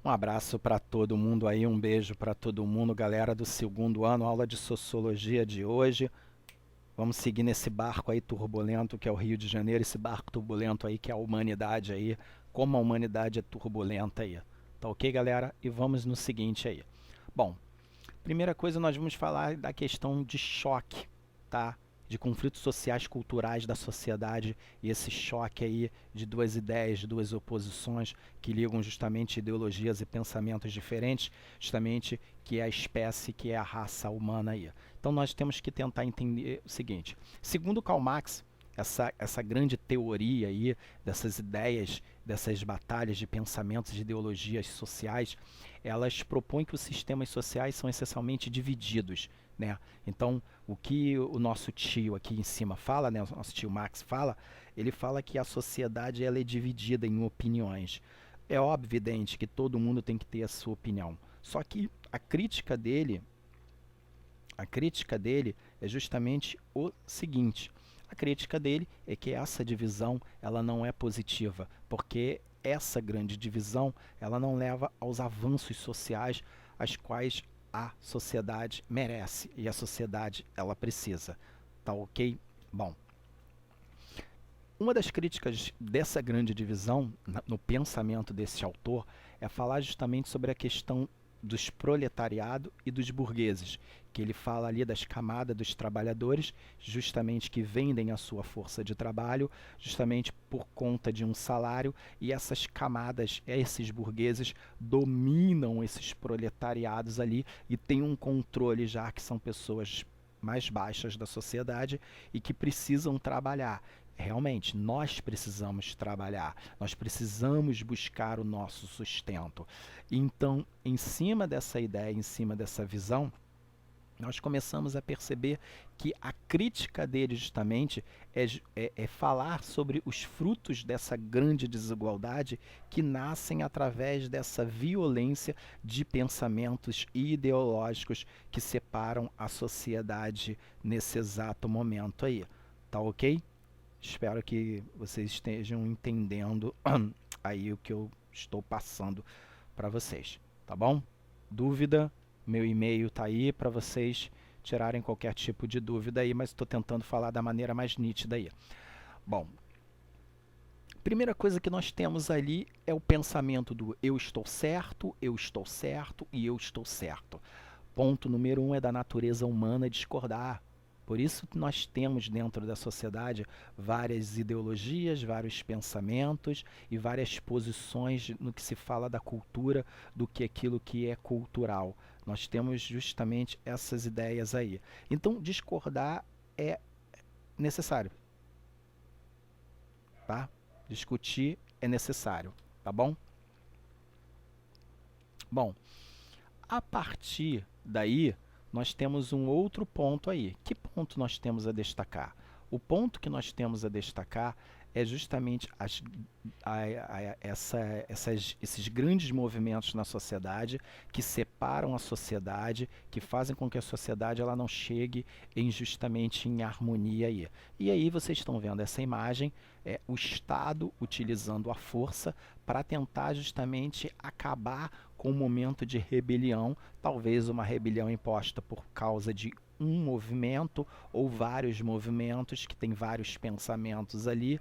Um abraço para todo mundo aí, um beijo para todo mundo, galera do segundo ano, aula de sociologia de hoje. Vamos seguir nesse barco aí turbulento que é o Rio de Janeiro, esse barco turbulento aí que é a humanidade aí, como a humanidade é turbulenta aí. Tá ok, galera? E vamos no seguinte aí. Bom, primeira coisa nós vamos falar da questão de choque, tá? De conflitos sociais culturais da sociedade e esse choque aí de duas ideias, de duas oposições que ligam justamente ideologias e pensamentos diferentes, justamente que é a espécie, que é a raça humana aí. Então nós temos que tentar entender o seguinte, segundo Karl Marx, essa grande teoria aí, dessas ideias, dessas batalhas de pensamentos, de ideologias sociais, elas propõem que os sistemas sociais são essencialmente divididos, né? Então, o que o nosso tio aqui em cima fala, né, o nosso tio Marx fala, ele fala que a sociedade ela é dividida em opiniões. É óbvio, evidente, que todo mundo tem que ter a sua opinião. Só que a crítica dele é justamente o seguinte: a crítica dele é que essa divisão ela não é positiva, porque essa grande divisão ela não leva aos avanços sociais as quais a sociedade merece e a sociedade ela precisa. Tá ok? Bom, uma das críticas dessa grande divisão no pensamento desse autor é falar justamente sobre a questão dos proletariado e dos burgueses, que ele fala ali das camadas dos trabalhadores, justamente que vendem a sua força de trabalho, justamente por conta de um salário, e essas camadas, esses burgueses, dominam esses proletariados ali e têm um controle já que são pessoas mais baixas da sociedade e que precisam trabalhar. Realmente, nós precisamos trabalhar, nós precisamos buscar o nosso sustento. Então, em cima dessa ideia, em cima dessa visão, nós começamos a perceber que a crítica dele justamente é falar sobre os frutos dessa grande desigualdade que nascem através dessa violência de pensamentos ideológicos que separam a sociedade nesse exato momento aí. Tá ok? Espero que vocês estejam entendendo aí o que eu estou passando para vocês, tá bom? Dúvida? Meu e-mail tá aí para vocês tirarem qualquer tipo de dúvida aí, mas estou tentando falar da maneira mais nítida aí. Bom, primeira coisa que nós temos ali é o pensamento do eu estou certo e eu estou certo. Ponto número um é da natureza humana discordar. Por isso nós temos dentro da sociedade várias ideologias, vários pensamentos e várias posições no que se fala da cultura, do que aquilo que é cultural. Nós temos justamente essas ideias aí. Então discordar é necessário, tá? Discutir é necessário, tá bom? Bom, a partir daí, nós temos um outro ponto aí. Que ponto nós temos a destacar? O ponto que nós temos a destacar é justamente esses grandes movimentos na sociedade que separam a sociedade, que fazem com que a sociedade ela não chegue justamente em harmonia aí. E aí vocês estão vendo essa imagem, o Estado utilizando a força para tentar justamente acabar com um momento de rebelião, talvez uma rebelião imposta por causa de um movimento ou vários movimentos que tem vários pensamentos ali.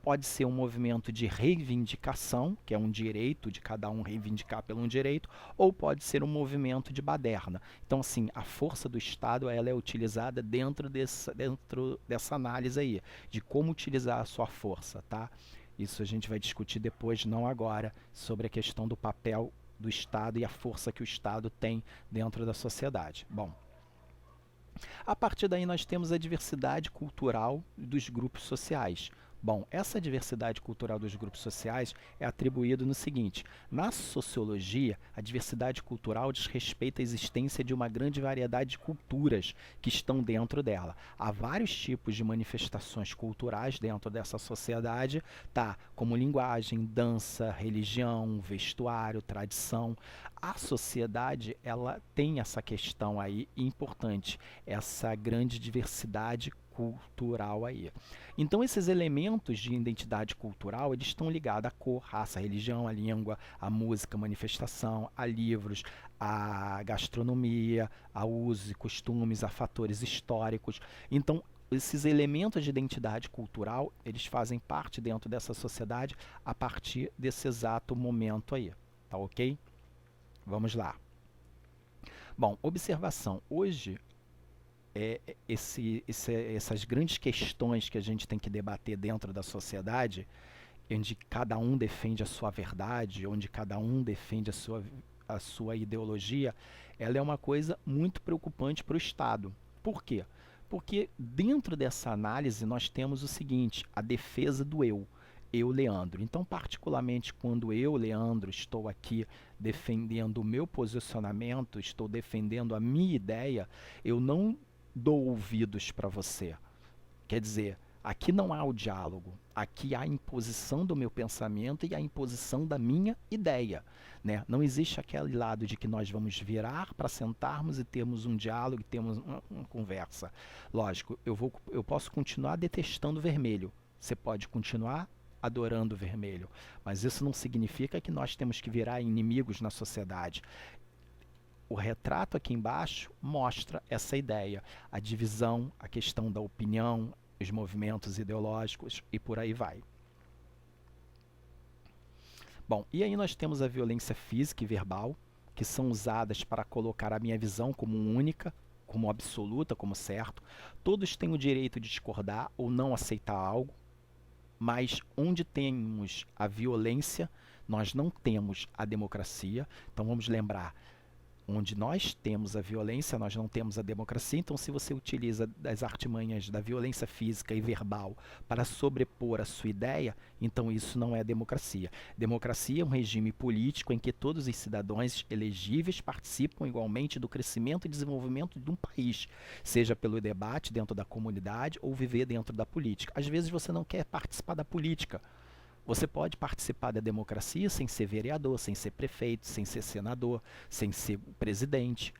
Pode ser um movimento de reivindicação, que é um direito de cada um reivindicar pelo um direito, ou pode ser um movimento de baderna. Então, assim, a força do Estado ela é utilizada dentro dessa análise aí, de como utilizar a sua força, tá? Isso a gente vai discutir depois, não agora, sobre a questão do papel do Estado e a força que o Estado tem dentro da sociedade. Bom, a partir daí nós temos a diversidade cultural dos grupos sociais. Bom, essa diversidade cultural dos grupos sociais é atribuída no seguinte: na sociologia, a diversidade cultural diz respeito à existência de uma grande variedade de culturas que estão dentro dela. Há vários tipos de manifestações culturais dentro dessa sociedade, tá? Como linguagem, dança, religião, vestuário, tradição. a sociedade, ela tem essa questão aí importante, essa grande diversidade cultural aí. Então esses elementos de identidade cultural, eles estão ligados à cor, raça, religião, à língua, à música, manifestação, a livros, à gastronomia, a usos e costumes, a fatores históricos. Então esses elementos de identidade cultural, eles fazem parte dentro dessa sociedade a partir desse exato momento aí, tá ok? Vamos lá. Bom, observação. Hoje, essas grandes questões que a gente tem que debater dentro da sociedade, onde cada um defende a sua verdade, onde cada um defende a sua ideologia, ela é uma coisa muito preocupante para o Estado. Por quê? Porque dentro dessa análise nós temos o seguinte, a defesa do eu, Leandro. Então, particularmente quando eu, Leandro, estou aqui defendendo o meu posicionamento, estou defendendo a minha ideia, eu não dou ouvidos para você. Quer dizer, aqui não há o diálogo, aqui há a imposição do meu pensamento e a imposição da minha ideia, né? Não existe aquele lado de que nós vamos virar para sentarmos e termos um diálogo, e termos uma conversa. Lógico, eu posso continuar detestando vermelho, você pode continuar adorando o vermelho, mas isso não significa que nós temos que virar inimigos na sociedade. O retrato aqui embaixo mostra essa ideia, a divisão, a questão da opinião, os movimentos ideológicos e por aí vai. Bom, e aí nós temos a violência física e verbal, que são usadas para colocar a minha visão como única, como absoluta, como certo. Todos têm o direito de discordar ou não aceitar algo, mas onde temos a violência, nós não temos a democracia. Então vamos lembrar, onde nós temos a violência, nós não temos a democracia. Então, se você utiliza das artimanhas da violência física e verbal para sobrepor a sua ideia, então isso não é democracia. Democracia é um regime político em que todos os cidadãos elegíveis participam igualmente do crescimento e desenvolvimento de um país, seja pelo debate dentro da comunidade ou viver dentro da política. Às vezes você não quer participar da política. Você pode participar da democracia sem ser vereador, sem ser prefeito, sem ser senador, sem ser presidente.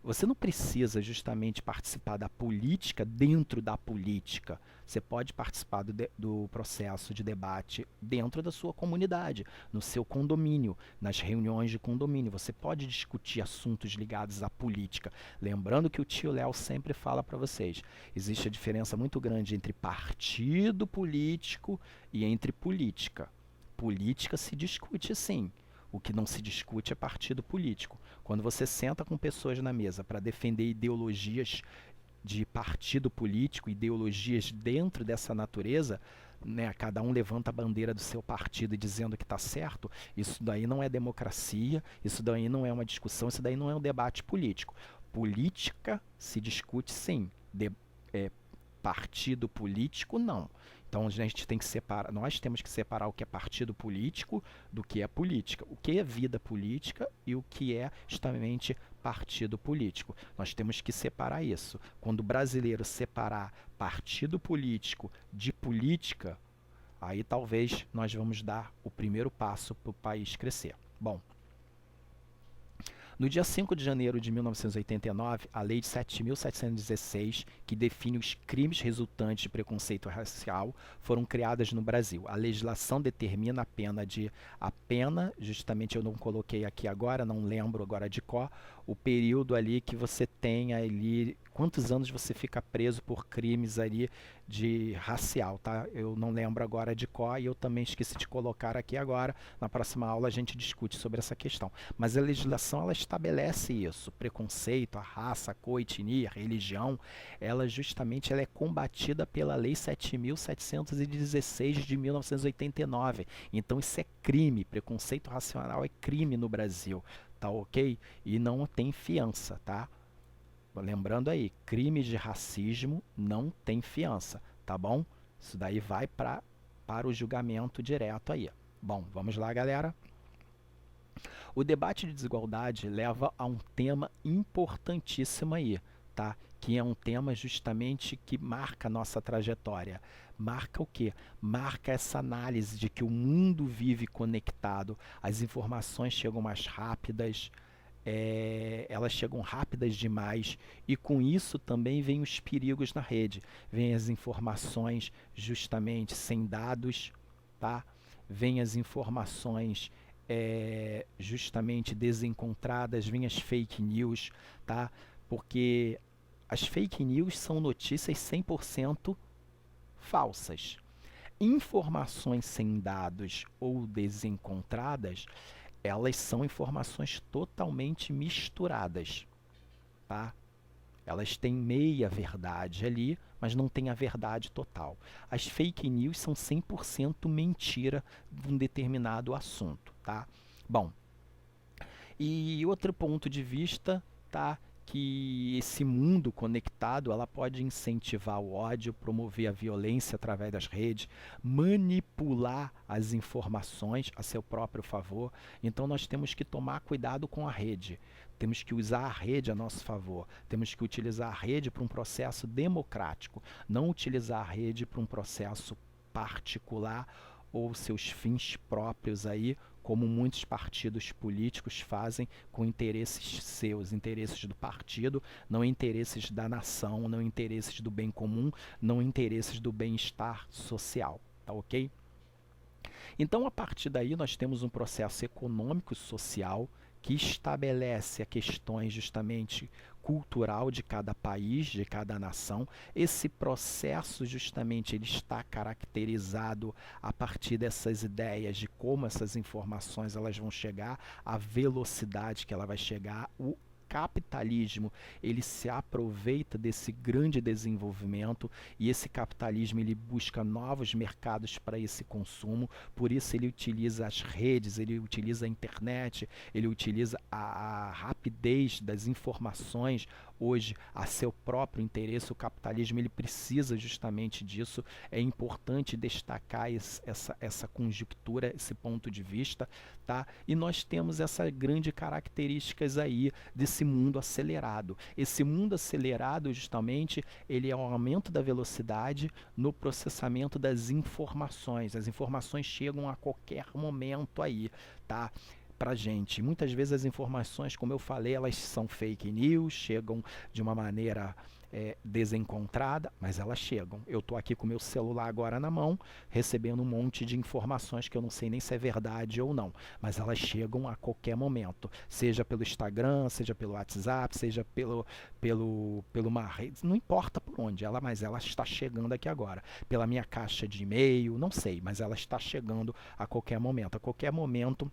Você não precisa justamente participar da política dentro da política. Você pode participar do processo de debate dentro da sua comunidade, no seu condomínio, nas reuniões de condomínio. Você pode discutir assuntos ligados à política. Lembrando que o tio Léo sempre fala para vocês, existe a diferença muito grande entre partido político e entre política. Política se discute sim. O que não se discute é partido político. Quando você senta com pessoas na mesa para defender ideologias de partido político, ideologias dentro dessa natureza, né, cada um levanta a bandeira do seu partido dizendo que está certo, isso daí não é democracia, isso daí não é uma discussão, isso daí não é um debate político. Política se discute sim, partido político não. Então a gente tem que separar, nós temos que separar o que é partido político do que é política, o que é vida política e o que é justamente partido político. Nós temos que separar isso. Quando o brasileiro separar partido político de política, aí talvez nós vamos dar o primeiro passo para o país crescer. Bom, no dia 5 de janeiro de 1989, a Lei de 7.716, que define os crimes resultantes de preconceito racial, foram criadas no Brasil. A legislação determina a pena, justamente eu não coloquei aqui agora, não lembro agora de qual, o período ali que você tem ali, quantos anos você fica preso por crimes ali de racial, tá? Eu não lembro agora de qual e eu também esqueci de colocar aqui agora. Na próxima aula a gente discute sobre essa questão. Mas a legislação ela estabelece isso, preconceito, a raça, a cor, a etnia, a religião, ela justamente ela é combatida pela Lei 7.716 de 1989. Então isso é crime, preconceito racial é crime no Brasil, tá ok? E não tem fiança, tá? Lembrando aí, crime de racismo não tem fiança, tá bom? Isso daí vai para o julgamento direto aí. Bom, vamos lá, galera. O debate de desigualdade leva a um tema importantíssimo aí, tá? Que é um tema justamente que marca a nossa trajetória. Marca o quê? Marca essa análise de que o mundo vive conectado, as informações chegam mais rápidas, elas chegam rápidas demais e com isso também vem os perigos na rede, vem as informações justamente sem dados, tá? Vem as informações justamente desencontradas, vem as fake news, tá? Porque as fake news são notícias 100% falsas. Informações sem dados ou desencontradas, elas são informações totalmente misturadas, tá? Elas têm meia verdade ali, mas não tem a verdade total. As fake news são 100% mentira de um determinado assunto, tá? Bom, e outro ponto de vista, tá? Que esse mundo conectado, ela pode incentivar o ódio, promover a violência através das redes, manipular as informações a seu próprio favor. Então nós temos que tomar cuidado com a rede. Temos que usar a rede a nosso favor. Temos que utilizar a rede para um processo democrático, não utilizar a rede para um processo particular ou seus fins próprios aí, como muitos partidos políticos fazem com interesses seus, interesses do partido, não interesses da nação, não interesses do bem comum, não interesses do bem-estar social, tá ok? Então, a partir daí, nós temos um processo econômico e social que estabelece a questões justamente cultural de cada país, de cada nação. Esse processo justamente ele está caracterizado a partir dessas ideias de como essas informações elas vão chegar, a velocidade que ela vai chegar, o capitalismo ele se aproveita desse grande desenvolvimento e esse capitalismo ele busca novos mercados para esse consumo, por isso ele utiliza as redes, ele utiliza a internet, ele utiliza a rapidez das informações hoje a seu próprio interesse. O capitalismo ele precisa justamente disso. É importante destacar essa conjuntura, esse ponto de vista, tá? E nós temos essas grandes características aí desse mundo acelerado. Esse mundo acelerado, justamente, ele é o aumento da velocidade no processamento das informações. As informações chegam a qualquer momento aí, tá? Pra gente. Muitas vezes as informações, como eu falei, elas são fake news, chegam de uma maneira desencontrada, mas elas chegam. Eu estou aqui com meu celular agora na mão, recebendo um monte de informações que eu não sei nem se é verdade ou não, mas elas chegam a qualquer momento, seja pelo Instagram, seja pelo WhatsApp, seja pelo uma rede, não importa por onde, mas ela está chegando aqui agora, pela minha caixa de e-mail, não sei, mas ela está chegando a qualquer momento.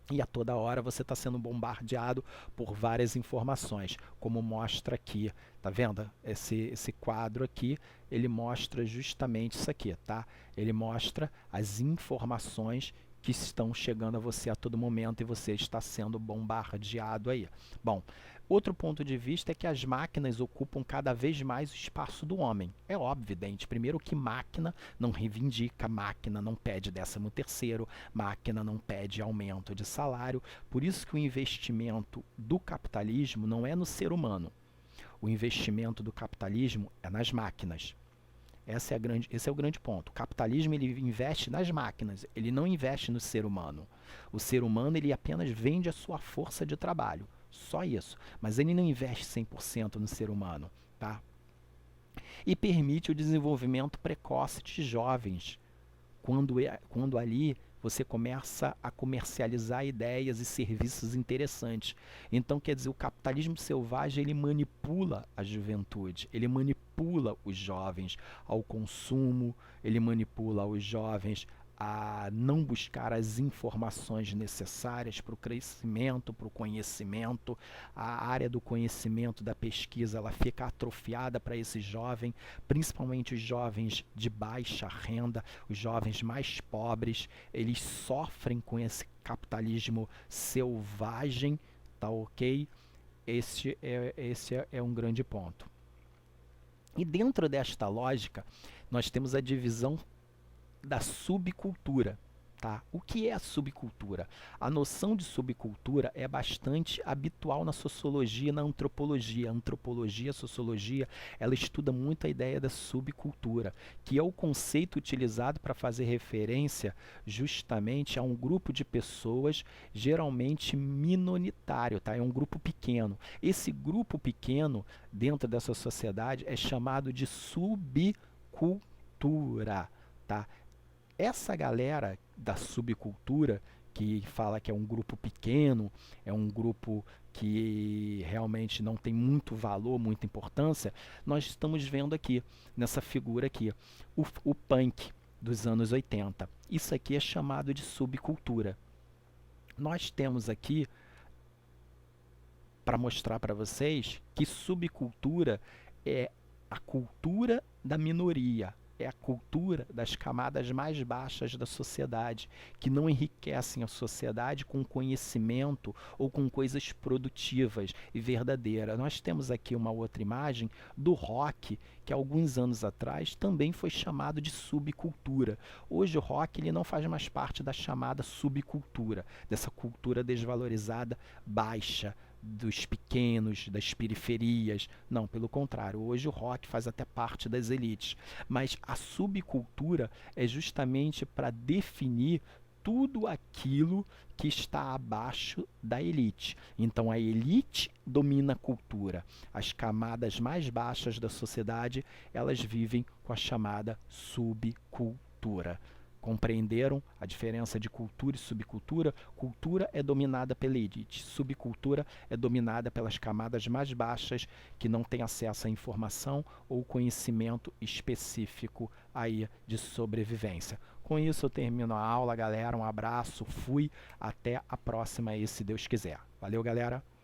E a toda hora você está sendo bombardeado por várias informações, como mostra aqui, tá vendo? Esse quadro aqui, ele mostra justamente isso aqui, tá? Ele mostra as informações que estão chegando a você a todo momento e você está sendo bombardeado aí. Bom, outro ponto de vista é que as máquinas ocupam cada vez mais o espaço do homem. É óbvio, evidente. Primeiro que máquina não reivindica, máquina não pede 13º, máquina não pede aumento de salário. Por isso que o investimento do capitalismo não é no ser humano. O investimento do capitalismo é nas máquinas. Esse é o grande ponto. O capitalismo ele investe nas máquinas, ele não investe no ser humano. O ser humano ele apenas vende a sua força de trabalho, só isso. Mas ele não investe 100% no ser humano, tá? E permite o desenvolvimento precoce de jovens, quando ali você começa a comercializar ideias e serviços interessantes. Então, quer dizer, o capitalismo selvagem ele manipula a juventude, ele manipula os jovens ao consumo, ele manipula os jovens a não buscar as informações necessárias para o crescimento, para o conhecimento. A área do conhecimento, da pesquisa, ela fica atrofiada para esse jovem, principalmente os jovens de baixa renda, os jovens mais pobres, eles sofrem com esse capitalismo selvagem, tá ok? Esse é um grande ponto. E dentro desta lógica, nós temos a divisão da subcultura, Tá? O que é a subcultura? A noção de subcultura é bastante habitual na sociologia e na antropologia. A antropologia, a sociologia, ela estuda muito a ideia da subcultura, que é o conceito utilizado para fazer referência justamente a um grupo de pessoas geralmente minoritário, tá? É um grupo pequeno. Esse grupo pequeno dentro dessa sociedade é chamado de subcultura, tá? Essa galera da subcultura, que fala que é um grupo pequeno, é um grupo que realmente não tem muito valor, muita importância, nós estamos vendo aqui, nessa figura aqui, o punk dos anos 80. Isso aqui é chamado de subcultura. Nós temos aqui, para mostrar para vocês, que subcultura é a cultura da minoria, é a cultura das camadas mais baixas da sociedade, que não enriquecem a sociedade com conhecimento ou com coisas produtivas e verdadeiras. Nós temos aqui uma outra imagem do rock, que alguns anos atrás também foi chamado de subcultura. Hoje o rock ele não faz mais parte da chamada subcultura, dessa cultura desvalorizada, baixa, dos pequenos, das periferias. Não, pelo contrário, hoje o rock faz até parte das elites. Mas a subcultura é justamente para definir tudo aquilo que está abaixo da elite. Então a elite domina a cultura. As camadas mais baixas da sociedade, elas vivem com a chamada subcultura. Compreenderam a diferença de cultura e subcultura? Cultura é dominada pela elite, subcultura é dominada pelas camadas mais baixas que não têm acesso à informação ou conhecimento específico aí de sobrevivência. Com isso eu termino a aula, galera. Um abraço, fui, até a próxima aí, se Deus quiser. Valeu, galera!